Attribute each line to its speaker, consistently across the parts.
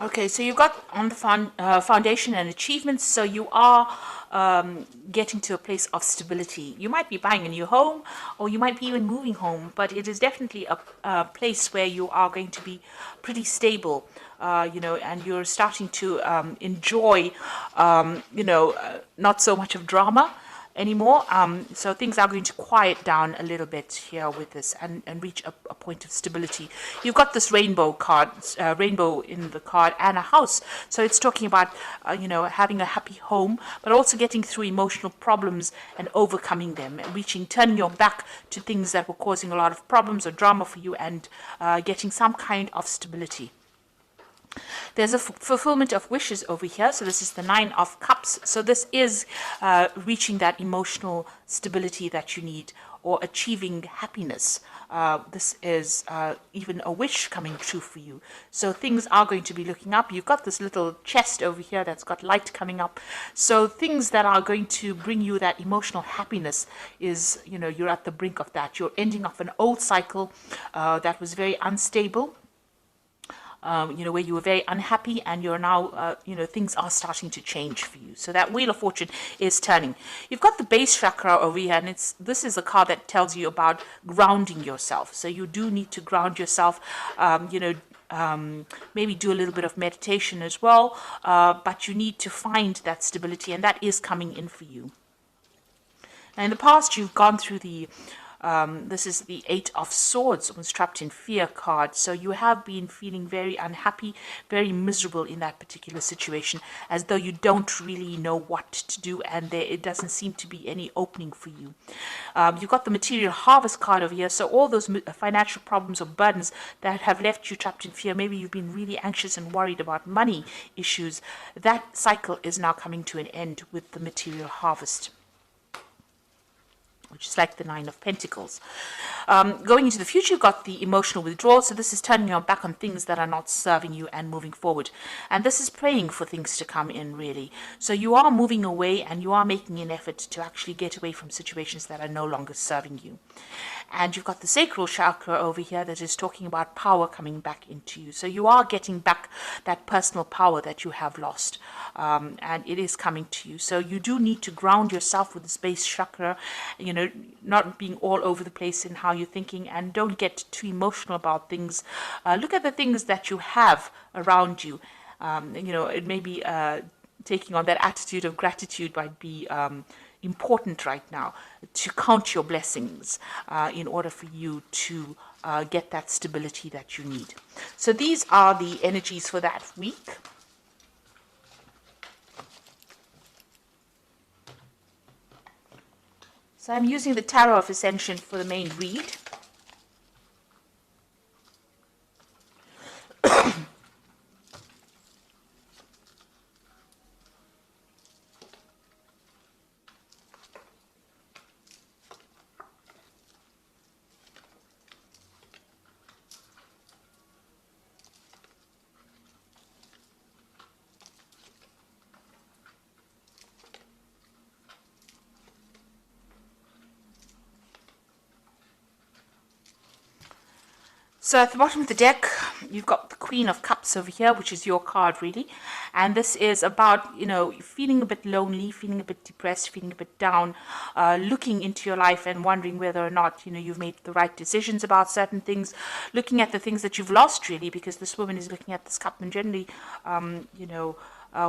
Speaker 1: Okay, so you've got on the foundation and achievements, so you are getting to a place of stability. You might be buying a new home, or you might be even moving home, but it is definitely a place where you are going to be pretty stable, and you're starting to enjoy, not so much of drama anymore. So things are going to quiet down a little bit here with this and reach a point of stability. You've got this rainbow card, rainbow in the card, and a house. So it's talking about, having a happy home, but also getting through emotional problems and overcoming them, and turning your back to things that were causing a lot of problems or drama for you, and getting some kind of stability. There's a fulfillment of wishes over here. So this is the Nine of Cups. So this is reaching that emotional stability that you need, or achieving happiness. This is even a wish coming true for you. So things are going to be looking up. You've got this little chest over here that's got light coming up. So things that are going to bring you that emotional happiness is, you're at the brink of that. You're ending off an old cycle that was very unstable. Where you were very unhappy, and you're now, things are starting to change for you. So that Wheel of Fortune is turning. You've got the base chakra over here, and this is a card that tells you about grounding yourself. So you do need to ground yourself, maybe do a little bit of meditation as well, but you need to find that stability, and that is coming in for you. Now, in the past, you've gone through this is the Eight of Swords, was trapped in fear card. So you have been feeling very unhappy, very miserable in that particular situation, as though you don't really know what to do, and it doesn't seem to be any opening for you. You've got the Material Harvest card over here. So all those financial problems or burdens that have left you trapped in fear, maybe you've been really anxious and worried about money issues, that cycle is now coming to an end with the Material Harvest, which is like the Nine of Pentacles. Going into the future, you've got the emotional withdrawal. So this is turning your back on things that are not serving you and moving forward. And this is praying for things to come in, really. So you are moving away, and you are making an effort to actually get away from situations that are no longer serving you. And you've got the sacral chakra over here that is talking about power coming back into you. So you are getting back that personal power that you have lost. And it is coming to you. So you do need to ground yourself with the base chakra, not being all over the place in how you're thinking, and don't get too emotional about things. Look at the things that you have around you. It may be taking on that attitude of gratitude might be important right now, to count your blessings in order for you to get that stability that you need. So these are the energies for that week. So I'm using the Tarot of Ascension for the main read. So at the bottom of the deck, you've got the Queen of Cups over here, which is your card, really. And this is about, feeling a bit lonely, feeling a bit depressed, feeling a bit down, looking into your life and wondering whether or not, you've made the right decisions about certain things, looking at the things that you've lost, really, because this woman is looking at this cup, and generally,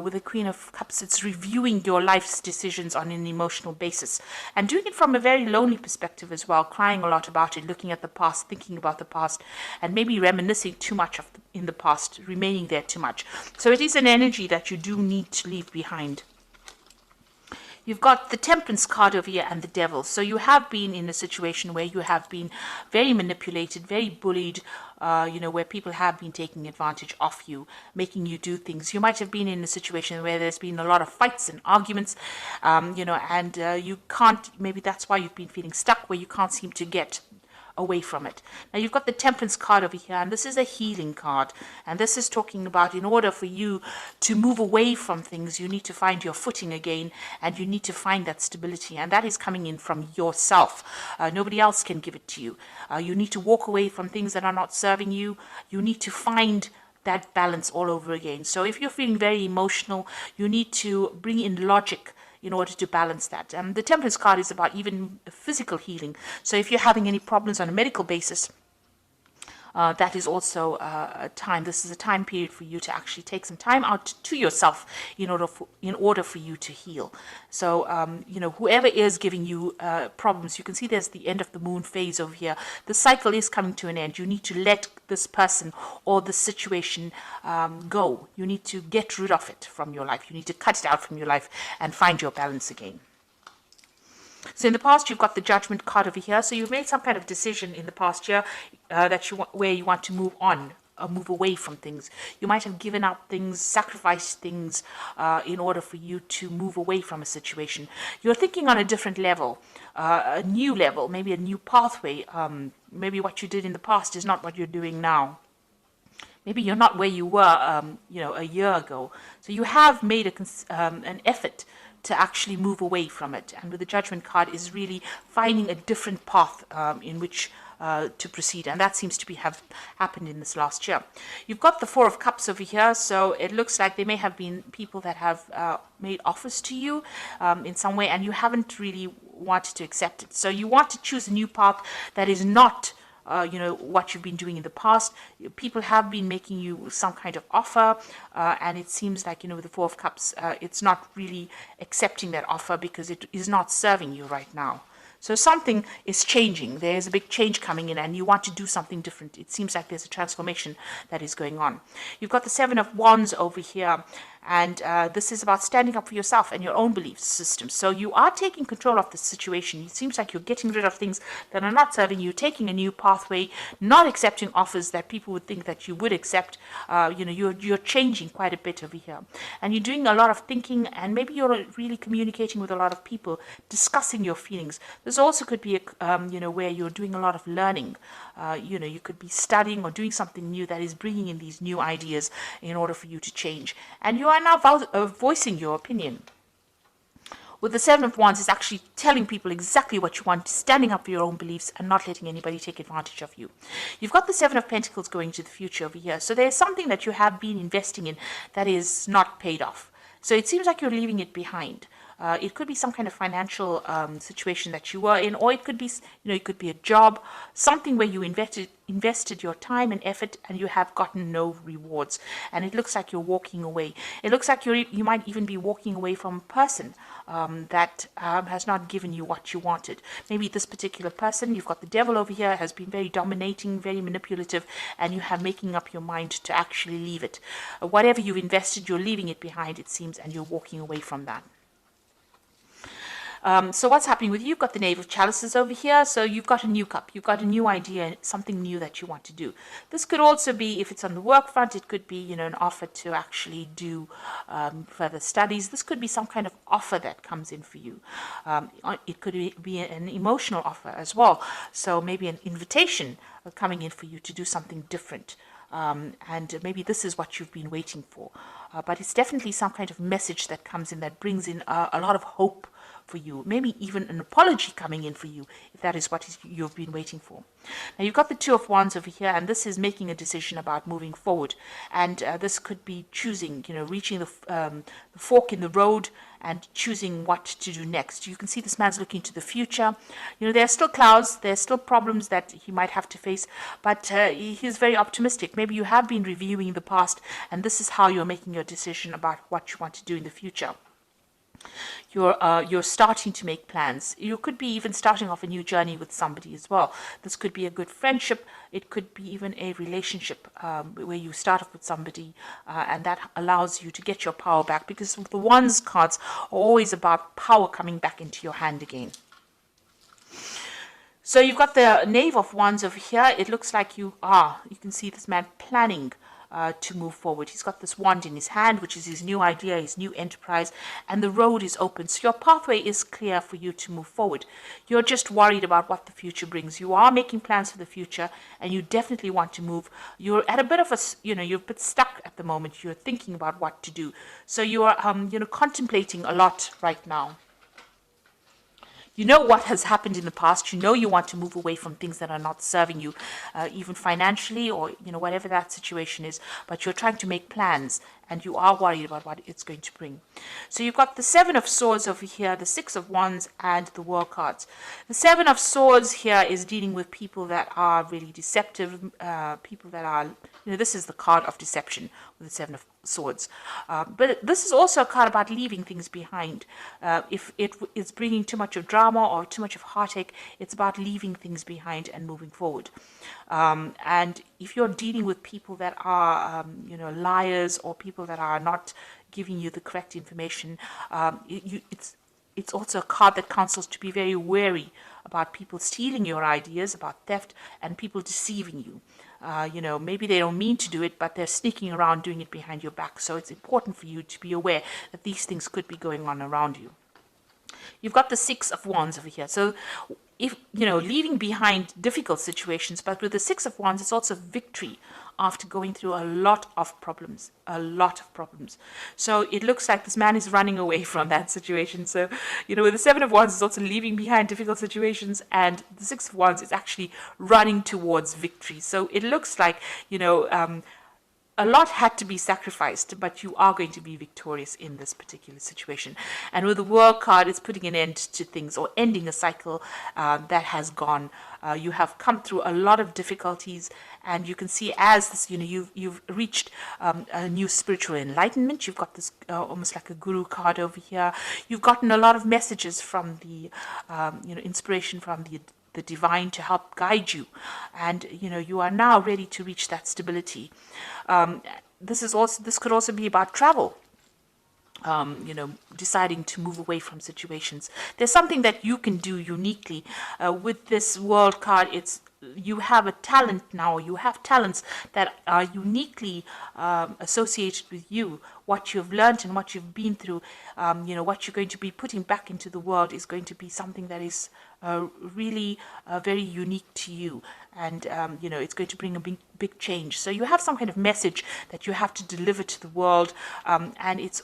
Speaker 1: with the Queen of Cups, it's reviewing your life's decisions on an emotional basis, and doing it from a very lonely perspective as well, crying a lot about it, looking at the past, thinking about the past, and maybe reminiscing too much in the past, remaining there too much. So it is an energy that you do need to leave behind. You've got the Temperance card over here and the Devil. So you have been in a situation where you have been very manipulated, very bullied, where people have been taking advantage of you, making you do things. You might have been in a situation where there's been a lot of fights and arguments, and you can't, maybe that's why you've been feeling stuck, where you can't seem to get away from it. Now you've got the Temperance card over here, and this is a healing card, and this is talking about, in order for you to move away from things, you need to find your footing again, and you need to find that stability, and that is coming in from yourself. Nobody else can give it to you. You need to walk away from things that are not serving you. You need to find that balance all over again. So if you're feeling very emotional, you need to bring in logic in order to balance that. The Temperance card is about even physical healing. So if you're having any problems on a medical basis, that is also a time. This is a time period for you to actually take some time out to yourself in order for you to heal. So whoever is giving you problems, you can see there's the end of the moon phase over here. The cycle is coming to an end. You need to let this person or the situation go. You need to get rid of it from your life. You need to cut it out from your life and find your balance again. So in the past, you've got the Judgment card over here. So you've made some kind of decision in the past year where you want to move on, or move away from things. You might have given up things, sacrificed things in order for you to move away from a situation. You're thinking on a different level, a new level, maybe a new pathway. Maybe what you did in the past is not what you're doing now. Maybe you're not where you were, a year ago. So you have made an effort to actually move away from it. And with the Judgment card is really finding a different path in which to proceed. And that seems to have happened in this last year. You've got the Four of Cups over here. So it looks like there may have been people that have made offers to you in some way, and you haven't really wanted to accept it. So you want to choose a new path that is not what you've been doing in the past. People have been making you some kind of offer, and it seems like, with the Four of Cups, it's not really accepting that offer because it is not serving you right now. So something is changing. There's a big change coming in and you want to do something different. It seems like there's a transformation that is going on. You've got the Seven of Wands over here. And this is about standing up for yourself and your own belief system. So you are taking control of the situation. It seems like you're getting rid of things that are not serving you, taking a new pathway, not accepting offers that people would think that you would accept. You're changing quite a bit over here. And you're doing a lot of thinking, and maybe you're really communicating with a lot of people, discussing your feelings. This also could be, where you're doing a lot of learning. You could be studying or doing something new that is bringing in these new ideas in order for you to change. And you are now voicing your opinion. With the Seven of Wands, it's actually telling people exactly what you want, standing up for your own beliefs and not letting anybody take advantage of you. You've got the Seven of Pentacles going to the future over here. So there's something that you have been investing in that is not paid off. So it seems like you're leaving it behind. It could be some kind of financial situation that you were in, or it could be, it could be a job, something where you invested your time and effort and you have gotten no rewards. And it looks like you're walking away. It looks like you might even be walking away from a person that has not given you what you wanted. Maybe this particular person, you've got the Devil over here, has been very dominating, very manipulative, and you have making up your mind to actually leave it. Whatever you've invested, you're leaving it behind, it seems, and you're walking away from that. So what's happening with you? You've got the Knave of Chalices over here. So you've got a new cup. You've got a new idea, something new that you want to do. This could also be, if it's on the work front, it could be, an offer to actually do further studies. This could be some kind of offer that comes in for you. It could be an emotional offer as well. So maybe an invitation coming in for you to do something different. And maybe this is what you've been waiting for. But it's definitely some kind of message that comes in that brings in a lot of hope for you, maybe even an apology coming in for you, if that is what you've been waiting for. Now you've got the Two of Wands over here, and this is making a decision about moving forward. And this could be choosing, reaching the fork in the road and choosing what to do next. You can see this man's looking to the future. There are still clouds, there's still problems that he might have to face, but he's very optimistic. Maybe you have been reviewing the past, and this is how you're making your decision about what you want to do in the future. You're starting to make plans. You could be even starting off a new journey with somebody as well. This could be a good friendship. It could be even a relationship where you start off with somebody and that allows you to get your power back, because the Wands cards are always about power coming back into your hand again. So you've got the Knave of Wands over here. It looks like you can see this man planning to move forward. He's got this wand in his hand, which is his new idea, his new enterprise, and the road is open. So your pathway is clear for you to move forward. You're just worried about what the future brings. You are making plans for the future, and you definitely want to move. You're at a bit of you're a bit stuck at the moment. You're thinking about what to do. So you are, contemplating a lot right now. You know what has happened in the past. You know you want to move away from things that are not serving you, even financially, or whatever that situation is. But you're trying to make plans, and you are worried about what it's going to bring. So you've got the Seven of Swords over here, the Six of Wands, and the World cards. The Seven of Swords here is dealing with people that are really deceptive, people that are, this is the card of deception with the Seven of Swords. But this is also a card about leaving things behind. If it is bringing too much of drama or too much of heartache, it's about leaving things behind and moving forward. And if you're dealing with people that are, liars, or people that are not giving you the correct information, it's also a card that counsels to be very wary about people stealing your ideas, about theft, and people deceiving you. Maybe they don't mean to do it, but they're sneaking around doing it behind your back. So it's important for you to be aware that these things could be going on around you. You've got the Six of Wands over here. So if, leaving behind difficult situations, but with the Six of Wands, it's also victory after going through a lot of problems. So it looks like this man is running away from that situation. So, with the Seven of Wands, it's also leaving behind difficult situations, and the Six of Wands is actually running towards victory. So it looks like, a lot had to be sacrificed, but you are going to be victorious in this particular situation. And with the World card, it's putting an end to things, or ending a cycle that has gone. You have come through a lot of difficulties, and you can see as this, you've reached a new spiritual enlightenment. You've got this almost like a guru card over here. You've gotten a lot of messages from the, inspiration from the divine to help guide you, and you are now ready to reach that stability. This could also be about travel. Deciding to move away from situations. There's something that you can do uniquely with this World card. You have a talent now. You have talents that are uniquely associated with you. What you've learned and what you've been through, what you're going to be putting back into the world is going to be something that is really very unique to you, and it's going to bring a big change. So you have some kind of message that you have to deliver to the world, and it's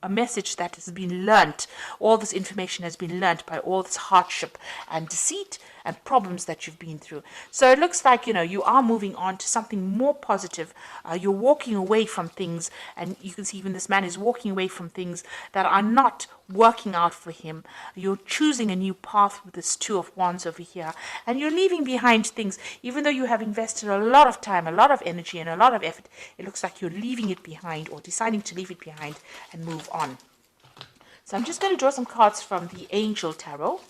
Speaker 1: a message that has been learnt. All this information has been learnt by all this hardship and deceit and problems that you've been through. So it looks like, you are moving on to something more positive. You're walking away from things, and you can see even this man is walking away from things that are not working out for him. You're choosing a new path with this Two of Wands over here, and you're leaving behind things. Even though you have invested a lot of time, a lot of energy, and a lot of effort, it looks like you're leaving it behind, or deciding to leave it behind and move on. So I'm just going to draw some cards from the Angel Tarot.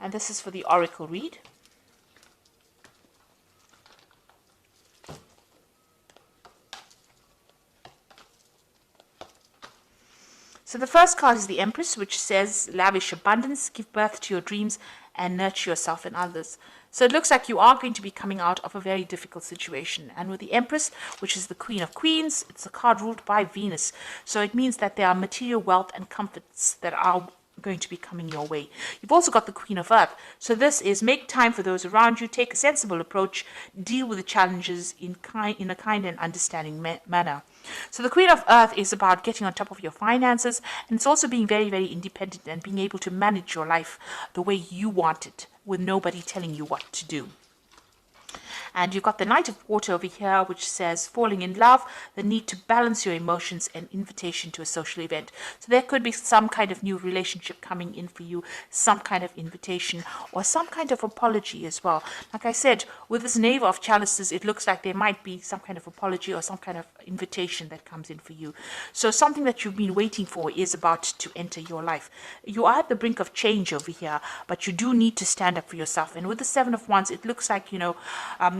Speaker 1: And this is for the Oracle read. So the first card is the Empress, which says, lavish abundance, give birth to your dreams, and nurture yourself and others. So it looks like you are going to be coming out of a very difficult situation. And with the Empress, which is the Queen of Queens, it's a card ruled by Venus. So it means that there are material wealth and comforts that are going to be coming your way. You've also got the Queen of Earth. So this is make time for those around you, take a sensible approach, deal with the challenges in a kind and understanding manner. So the Queen of Earth is about getting on top of your finances, and it's also being very, very independent and being able to manage your life the way you want it, with nobody telling you what to do. And you've got the Knight of Water over here, which says falling in love, the need to balance your emotions, and invitation to a social event. So there could be some kind of new relationship coming in for you, some kind of invitation, or some kind of apology as well. Like I said, with this Knave of Chalices, it looks like there might be some kind of apology or some kind of invitation that comes in for you. So something that you've been waiting for is about to enter your life. You are at the brink of change over here, but you do need to stand up for yourself. And with the Seven of Wands, it looks like,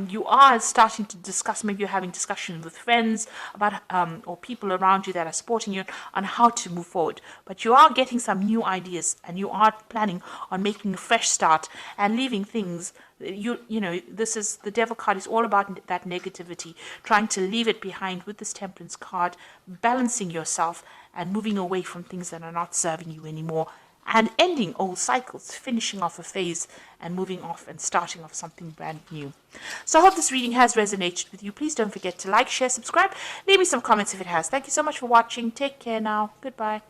Speaker 1: you are starting to discuss, maybe you're having discussions with friends about or people around you that are supporting you on how to move forward. But you are getting some new ideas, and you are planning on making a fresh start and leaving things. This is the Devil card is all about that negativity, trying to leave it behind with this Temperance card, balancing yourself and moving away from things that are not serving you anymore, and ending old cycles, finishing off a phase and moving off and starting off something brand new. So I hope this reading has resonated with you. Please don't forget to like, share, subscribe. Leave me some comments if it has. Thank you so much for watching. Take care now. Goodbye.